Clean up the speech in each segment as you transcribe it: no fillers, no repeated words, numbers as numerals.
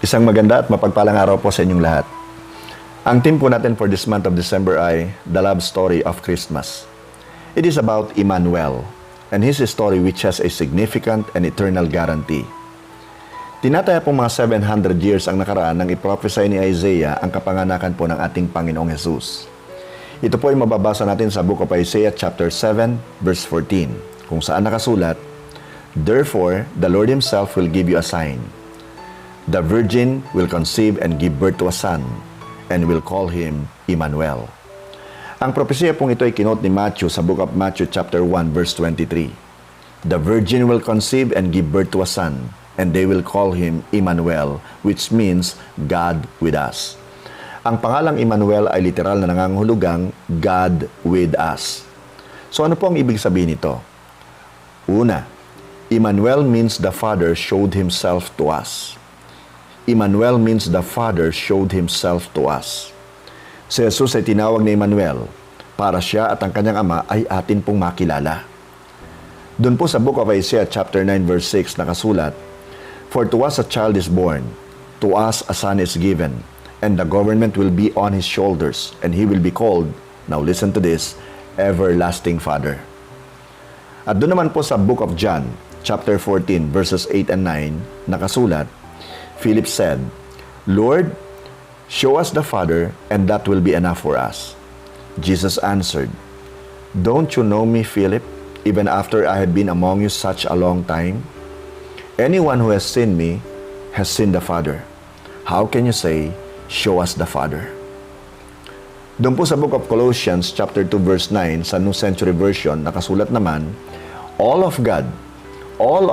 Isang maganda at mapagpalang araw po sa inyong lahat. Ang theme po natin for this month of December ay The Love Story of Christmas. It is about Emmanuel and his story which has a significant and eternal guarantee. Tinataya po mga 700 years ang nakaraan nang iprophesy ni Isaiah ang kapanganakan po ng ating Panginoong Jesus. Ito po ay mababasa natin sa Book of Isaiah chapter 7 verse 14 kung saan nakasulat, "Therefore, the Lord Himself will give you a sign. The virgin will conceive and give birth to a son, and will call him Emmanuel." Ang propesya pong ito ay kinot ni Matthew sa Book of Matthew chapter 1 verse 23. "The virgin will conceive and give birth to a son, and they will call him Emmanuel," which means God with us. Ang pangalang Emmanuel ay literal na nangangahulugang God with us. So ano po ang ibig sabihin nito? Una, Emmanuel means the Father showed Himself to us. Emmanuel means the Father showed Himself to us. Si Jesus ay tinawag ni Emmanuel para siya at ang kanyang Ama ay atin pong makilala. Doon po sa Book of Isaiah chapter 9 verse 6 nakasulat, "For to us a child is born, to us a son is given, and the government will be on His shoulders, and He will be called," now listen to this, "Everlasting Father." At doon naman po sa Book of John chapter 14 verses 8 and 9 nakasulat, Philip said, "Lord, show us the Father, and that will be enough for us." Jesus answered, "Don't you know me, Philip, even after I have been among you such a long time? Anyone who has seen me has seen the Father. How can you say, 'Show us the Father'?" Doon po sa Book of Colossians chapter 2 verse 9 sa New Century Version nakasulat naman, All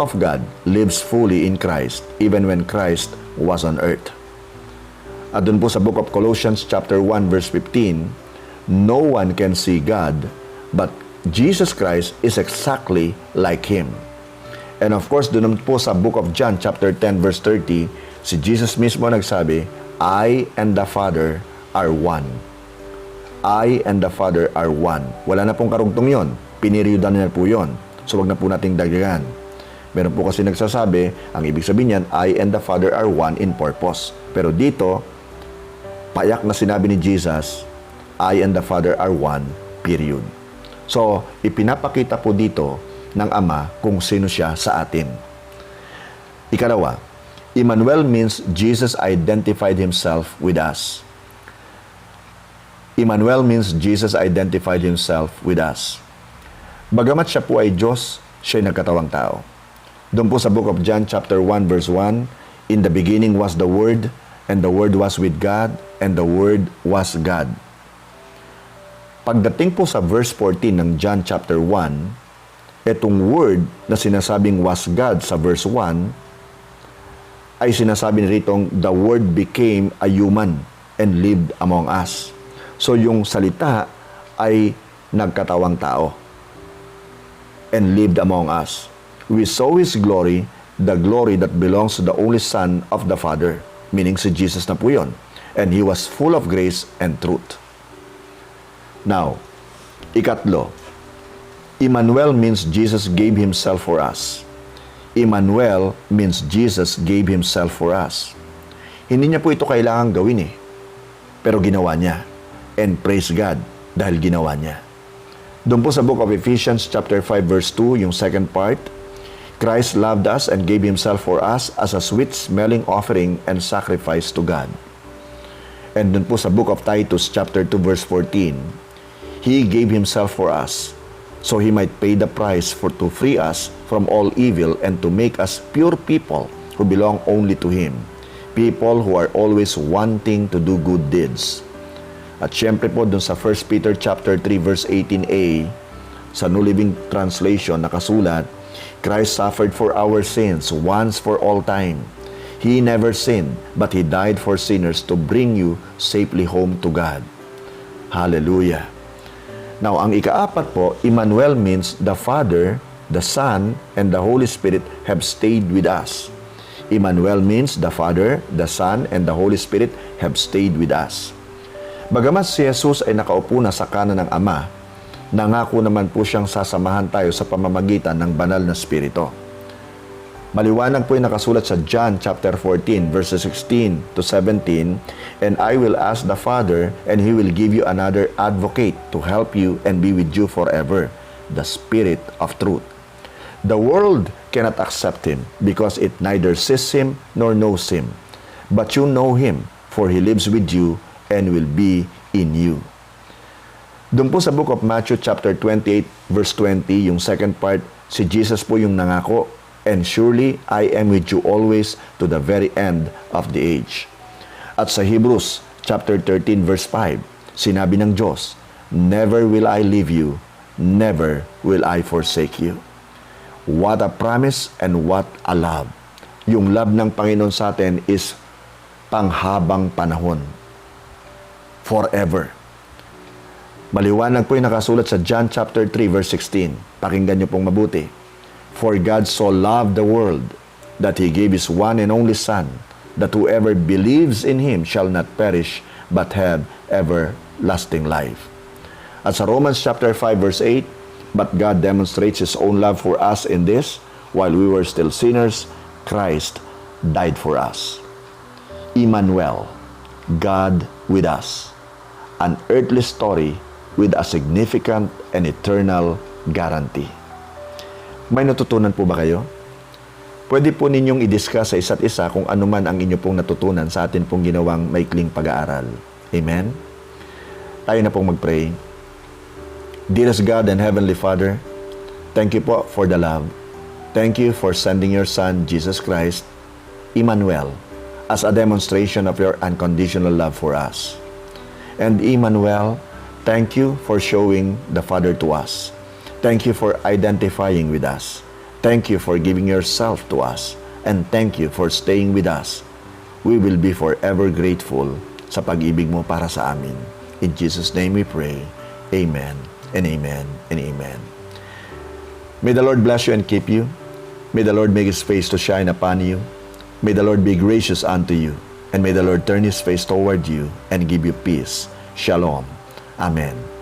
of God lives fully in Christ, even when Christ was on earth." At dun po sa Book of Colossians chapter 1 verse 15, "No one can see God, but Jesus Christ is exactly like Him." And of course, dun po sa Book of John chapter 10 verse 30, si Jesus mismo nagsabi, "I and the Father are one." I and the Father are one. Wala na pong karugtong yon. Piniriyudan na po yon. So wag na po nating dagdagan. Meron po kasi nagsasabi, ang ibig sabihin niyan, I and the Father are one in purpose. Pero dito, payak na sinabi ni Jesus, I and the Father are one, period. So, ipinapakita po dito ng Ama kung sino siya sa atin. Ikalawa, Emmanuel means Jesus identified Himself with us. Emmanuel means Jesus identified Himself with us. Bagamat siya po ay Diyos, siya'y nagkatawang tao. Doon po sa Book of John chapter 1 verse 1, "In the beginning was the Word, and the Word was with God, and the Word was God." Pagdating po sa verse 14 ng John chapter 1, etong Word na sinasabing was God sa verse 1, ay sinasabi ritong the Word became a human and lived among us. So yung salita ay nagkatawang tao and lived among us. We saw His glory, the glory that belongs to the only Son of the Father. Meaning si Jesus na po yun. And He was full of grace and truth. Now, ikatlo, Emmanuel means Jesus gave Himself for us. Emmanuel means Jesus gave Himself for us. Hindi niya po ito kailangang gawin pero ginawa niya. And praise God dahil ginawa niya. Doon po sa Book of Ephesians chapter 5 verse 2, yung second part, "Christ loved us and gave Himself for us as a sweet-smelling offering and sacrifice to God." And doon po sa Book of Titus chapter 2 verse 14, "He gave Himself for us, so He might pay the price to free us from all evil and to make us pure people who belong only to Him, people who are always wanting to do good deeds." At syempre po dun sa 1 Peter chapter 3 verse 18a sa New Living Translation nakasulat, "Christ suffered for our sins once for all time. He never sinned, but He died for sinners to bring you safely home to God." Hallelujah. Now, ang ikaapat po, Emmanuel means the Father, the Son, and the Holy Spirit have stayed with us. Emmanuel means the Father, the Son, and the Holy Spirit have stayed with us. Bagamat si Jesus ay nakaupo na sa kanan ng Ama, nangako naman po siyang sasamahan tayo sa pamamagitan ng banal na Espiritu. Maliwanag po yung nakasulat sa John chapter 14 verses 16 to 17, "And I will ask the Father, and He will give you another advocate to help you and be with you forever, the Spirit of truth. The world cannot accept Him because it neither sees Him nor knows Him. But you know Him, for He lives with you and will be in you." Doon po sa book of Matthew chapter 28 verse 20, yung second part, si Jesus po yung nangako, "And surely I am with you always to the very end of the age." At sa Hebrews chapter 13 verse 5, sinabi ng Diyos, "Never will I leave you, never will I forsake you." What a promise and what a love. Yung love ng Panginoon sa atin is panghabang panahon. Forever. Maliwanag po yung nakasulat sa John chapter 3 verse 16. Pakinggan niyo pong mabuti. "For God so loved the world that He gave His one and only Son, that whoever believes in Him shall not perish, but have everlasting life." At sa Romans chapter 5 verse 8, "But God demonstrates His own love for us in this, while we were still sinners, Christ died for us." Emmanuel, God with us. An earthly story with a significant and eternal guarantee. May natutunan po ba kayo? Pwede po ninyong i-discuss sa isa't isa kung ano man ang inyo pong natutunan sa atin pong ginawang maikling pag-aaral. Amen? Tayo na pong mag-pray. Dearest God and Heavenly Father, thank you po for the love. Thank you for sending your Son, Jesus Christ, Emmanuel, as a demonstration of your unconditional love for us. And Emmanuel, thank you for showing the Father to us. Thank you for identifying with us. Thank you for giving yourself to us. And thank you for staying with us. We will be forever grateful sa pag-ibig mo para sa amin. In Jesus' name we pray. Amen and amen and amen. May the Lord bless you and keep you. May the Lord make His face to shine upon you. May the Lord be gracious unto you. And may the Lord turn His face toward you and give you peace. Shalom. Amen.